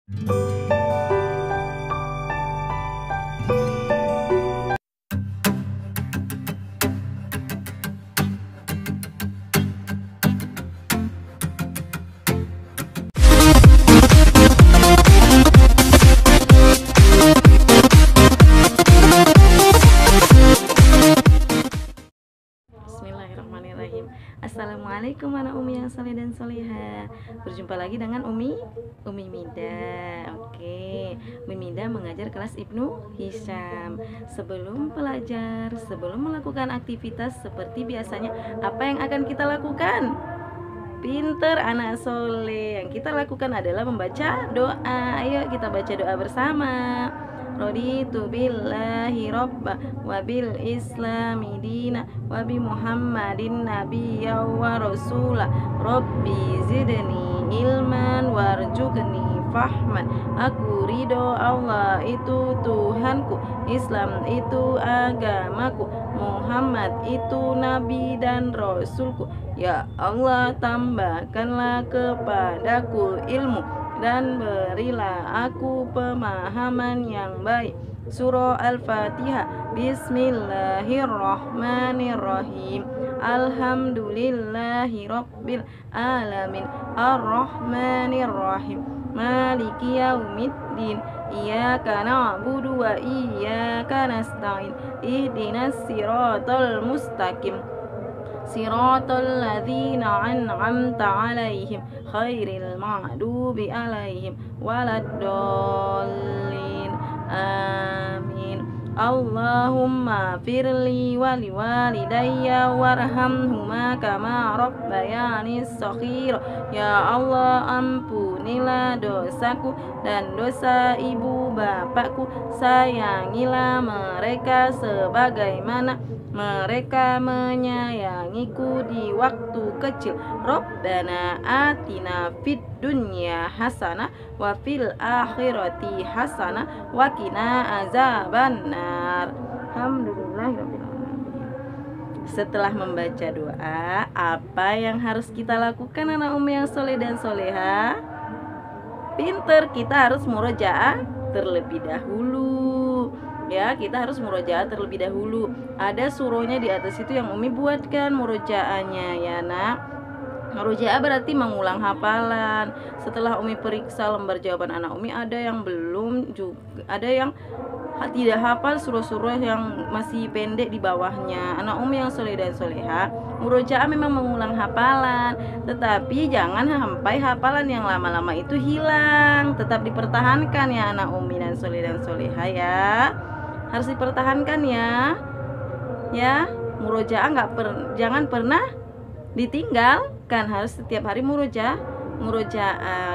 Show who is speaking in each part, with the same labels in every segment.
Speaker 1: Bismillahirrahmanirrahim. Assalamualaikum anak Umi yang saleh dan soleha. Berjumpa lagi dengan Umi Mida. Oke, Umi Mida mengajar kelas Ibnu Hisham. Sebelum melakukan aktivitas seperti biasanya, apa yang akan kita lakukan? Pinter anak soleh. Yang kita lakukan adalah membaca doa. Ayo kita baca doa bersama. Raditu billahi robba wa bil islami dina wa bi muhammadin nabiyya wa rasula rabbi zidni ilman warjukni fahman. Aku ridho Allah itu Tuhanku, Islam itu agamaku, Muhammad itu nabi dan rasulku. Ya Allah, tambahkanlah kepadaku ilmu dan berilah aku pemahaman yang baik. Surah Al-Fatihah. Bismillahirrahmanirrahim. Alhamdulillahi rabbil alamin. Ar-Rahmanirrahim. Maliki yaumiddin. Iyyaka na'budu wa iyyaka nasta'in. Ihdinas siratal mustaqim. Siratal ladzina an'amta 'alaihim khairil maghdubi 'alaihim waladdallin. Amin. Allahumma firli wa liwalidayya warhamhuma kama rabbayani shaghira. Ya Allah, ampunilah dosaku dan dosa ibu bapakku. Sayangilah mereka sebagaimana mereka menyayangiku di waktu kecil. Rabbana atina fid dunya hasanah wa fil akhirati hasanah wa qina azabannar. Alhamdulillahirabbil alamin. Setelah membaca doa, apa yang harus kita lakukan anak Umi yang soleh dan soleha? Pinter, kita harus murojaah terlebih dahulu. Ya, kita harus murojaah terlebih dahulu. Ada surohnya di atas itu yang Umi buatkan murojaahnya ya nak. Murojaah berarti mengulang hafalan. Setelah Umi periksa lembar jawaban anak Umi, ada yang belum juga, ada yang tidak hafal surah-surah yang masih pendek di bawahnya. Anak Umi yang soleh dan soleha, murojaah memang mengulang hafalan, tetapi jangan sampai hafalan yang lama-lama itu hilang. Tetap dipertahankan ya anak Umi dan soleh dan soleha ya. Harus dipertahankan ya. Ya, murojaah jangan pernah ditinggalkan, harus setiap hari murojaah.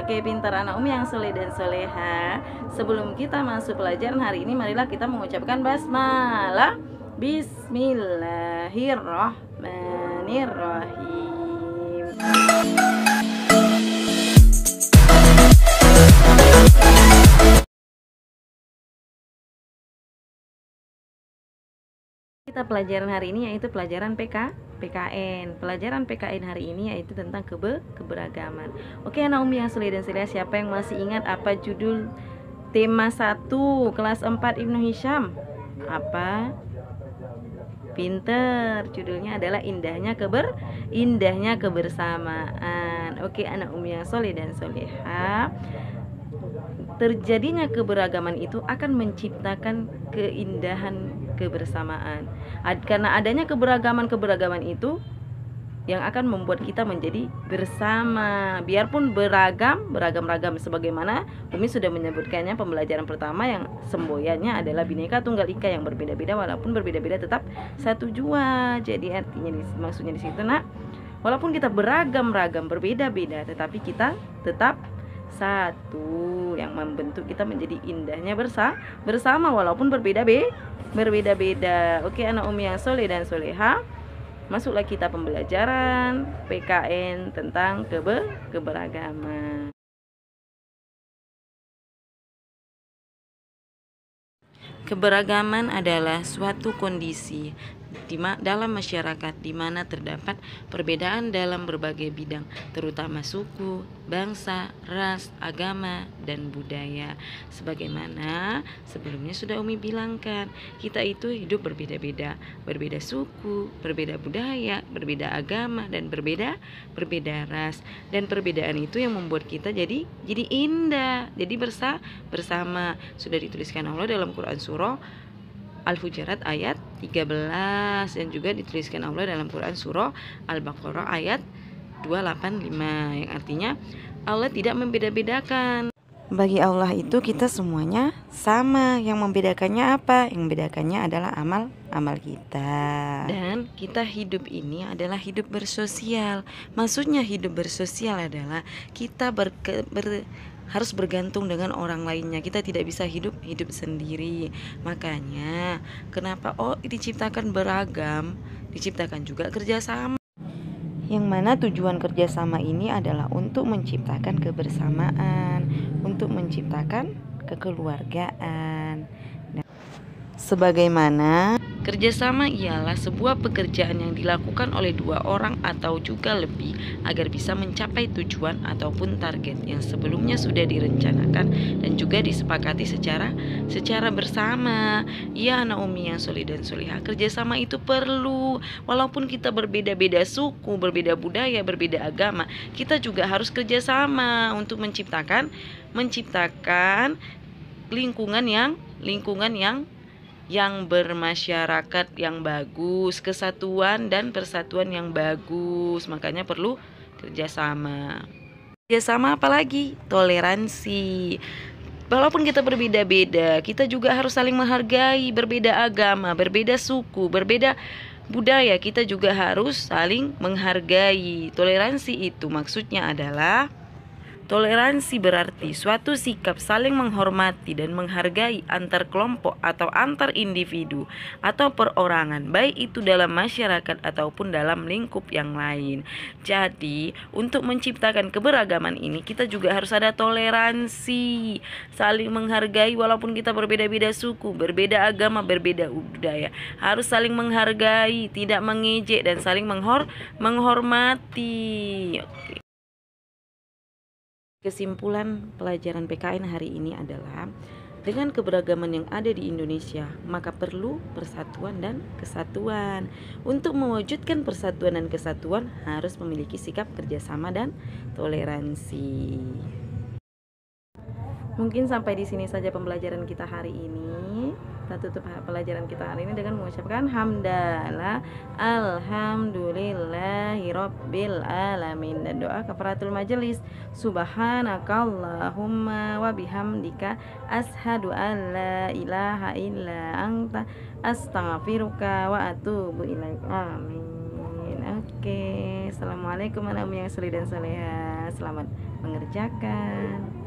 Speaker 1: Oke, pintar anak Umi yang soleh dan soleha. Sebelum kita masuk pelajaran hari ini, marilah kita mengucapkan basmalah. Bismillahirrahmanirrahim. Kita pelajaran hari ini yaitu pelajaran PKN. Pelajaran PKN hari ini yaitu tentang keberagaman. Oke anak Umi yang soleh dan soleha, siapa yang masih ingat apa judul tema 1 kelas 4 Ibnu Hisham? Apa? Pinter, judulnya adalah indahnya kebersamaan. Oke anak Umi yang soleh dan soleha, terjadinya keberagaman itu akan menciptakan keindahan kebersamaan. Karena adanya keberagaman itu yang akan membuat kita menjadi bersama. Biarpun beragam sebagaimana Umi sudah menyebutkannya pembelajaran pertama, yang semboyannya adalah Bhinneka Tunggal Ika, yang berbeda-beda walaupun berbeda-beda tetap satu jua. Jadi artinya maksudnya di situ nak, walaupun kita beragam berbeda-beda, tetapi kita tetap satu, yang membentuk kita menjadi indahnya bersama walaupun berbeda-beda. Oke anak Umi yang soleh dan soleha, masuklah kita pembelajaran PKN tentang keberagaman. Keberagaman adalah suatu kondisi dalam masyarakat di mana terdapat perbedaan dalam berbagai bidang, terutama suku, bangsa, ras, agama, dan budaya. Sebagaimana sebelumnya sudah Umi bilangkan, kita itu hidup berbeda-beda, berbeda suku, berbeda budaya, berbeda agama, dan berbeda ras. Dan perbedaan itu yang membuat kita jadi indah, jadi bersama. Sudah dituliskan Allah dalam Quran surah Al-Hujurat ayat 13 dan juga dituliskan Allah dalam Quran surah Al-Baqarah ayat 285 yang artinya Allah tidak membeda-bedakan. Bagi Allah itu kita semuanya sama. Yang membedakannya apa? Yang membedakannya adalah amal kita. Dan kita hidup ini adalah hidup bersosial. Maksudnya hidup bersosial adalah kita harus bergantung dengan orang lainnya. Kita tidak bisa hidup sendiri. Makanya kenapa diciptakan beragam, diciptakan juga kerjasama. Yang mana tujuan kerjasama ini adalah untuk menciptakan kebersamaan, untuk menciptakan kekeluargaan. Sebagaimana kerjasama ialah sebuah pekerjaan yang dilakukan oleh dua orang atau juga lebih agar bisa mencapai tujuan ataupun target yang sebelumnya sudah direncanakan dan juga disepakati secara bersama. Ya anak Umi yang soleh dan solehah, kerjasama itu perlu. Walaupun kita berbeda-beda suku, berbeda budaya, berbeda agama, kita juga harus kerjasama untuk menciptakan lingkungan yang bermasyarakat yang bagus, kesatuan dan persatuan yang bagus. Makanya perlu kerjasama. Kerjasama apalagi? Toleransi. Walaupun kita berbeda-beda, kita juga harus saling menghargai. Berbeda agama, berbeda suku, berbeda budaya, kita juga harus saling menghargai. Toleransi itu maksudnya adalah toleransi berarti suatu sikap saling menghormati dan menghargai antar kelompok atau antar individu atau perorangan, baik itu dalam masyarakat ataupun dalam lingkup yang lain. Jadi, untuk menciptakan keberagaman ini kita juga harus ada toleransi, saling menghargai walaupun kita berbeda-beda suku, berbeda agama, berbeda budaya. Harus saling menghargai, tidak mengejek dan saling menghormati. Oke. Kesimpulan pelajaran PKN hari ini adalah dengan keberagaman yang ada di Indonesia, maka perlu persatuan dan kesatuan. Untuk mewujudkan persatuan dan kesatuan harus memiliki sikap kerjasama dan toleransi. Mungkin sampai di sini saja pembelajaran kita hari ini. Kita tutup pelajaran kita hari ini dengan mengucapkan hamdalah alhamdulillahirabbil alamin dan doa kafaratul majelis. Subhanakallahumma wa bihamdika asyhadu an la ilaha illa anta astaghfiruka wa atubu ilaik. Amin. Oke. Assalamualaikum warahmatullahi wabarakatuh. Selamat mengerjakan.